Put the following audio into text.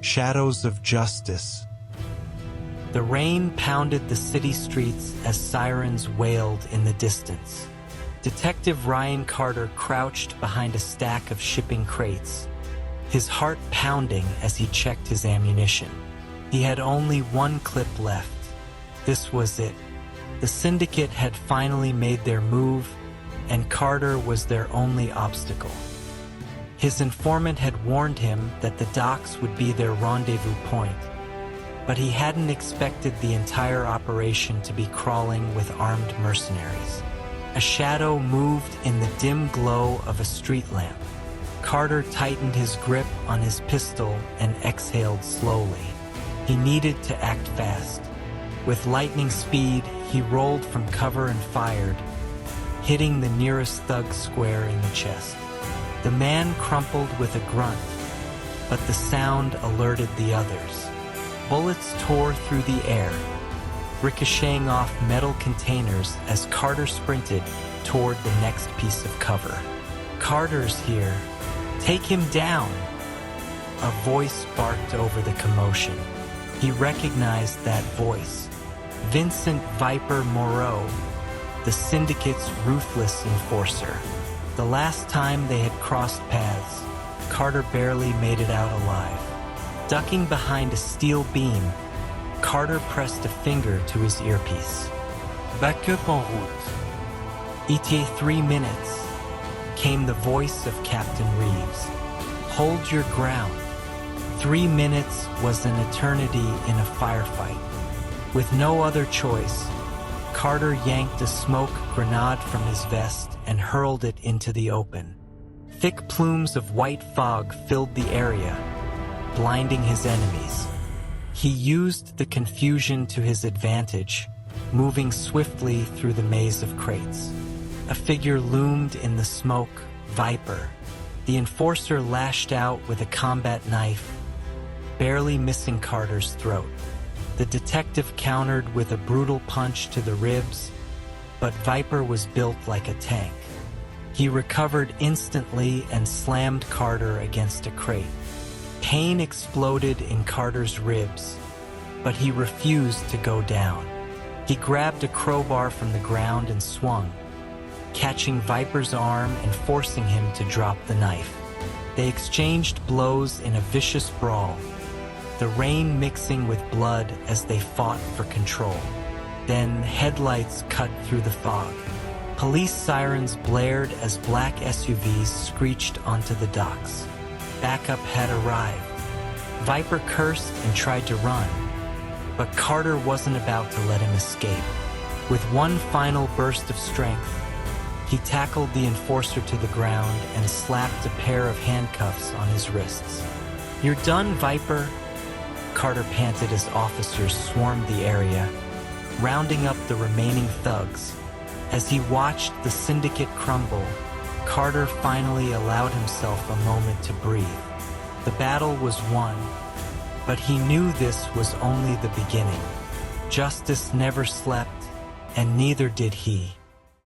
Shadows of Justice. The rain pounded the city streets as sirens wailed in the distance. Detective Ryan Carter crouched behind a stack of shipping crates, his heart pounding as he checked his ammunition. He had only one clip left. This was it. The syndicate had finally made their move, and Carter was their only obstacle. His informant had warned him that the docks would be their rendezvous point, but he hadn't expected the entire operation to be crawling with armed mercenaries. A shadow moved in the dim glow of a street lamp. Carter tightened his grip on his pistol and exhaled slowly. He needed to act fast. With lightning speed, he rolled from cover and fired, hitting the nearest thug square in the chest. The man crumpled with a grunt, but the sound alerted the others. Bullets tore through the air, ricocheting off metal containers as Carter sprinted toward the next piece of cover. "Carter's here. Take him down!" A voice barked over the commotion. He recognized that voice. Vincent Viper Moreau, the syndicate's ruthless enforcer. The last time they had crossed paths, Carter barely made it out alive. Ducking behind a steel beam, Carter pressed a finger to his earpiece. "Backup en route." "ETA 3 minutes," came the voice of Captain Reeves. "Hold your ground." 3 minutes was an eternity in a firefight. With no other choice, Carter yanked a smoke grenade from his vest and hurled it into the open. Thick plumes of white fog filled the area, blinding his enemies. He used the confusion to his advantage, moving swiftly through the maze of crates. A figure loomed in the smoke, Viper. The enforcer lashed out with a combat knife, barely missing Carter's throat. The detective countered with a brutal punch to the ribs, but Viper was built like a tank. He recovered instantly and slammed Carter against a crate. Pain exploded in Carter's ribs, but he refused to go down. He grabbed a crowbar from the ground and swung, catching Viper's arm and forcing him to drop the knife. They exchanged blows in a vicious brawl, the rain mixing with blood as they fought for control. Then headlights cut through the fog. Police sirens blared as black SUVs screeched onto the docks. Backup had arrived. Viper cursed and tried to run, but Carter wasn't about to let him escape. With one final burst of strength, he tackled the enforcer to the ground and slapped a pair of handcuffs on his wrists. "You're done, Viper," Carter panted as officers swarmed the area, rounding up the remaining thugs. As he watched the syndicate crumble, Carter finally allowed himself a moment to breathe. The battle was won, but he knew this was only the beginning. Justice never slept, and neither did he.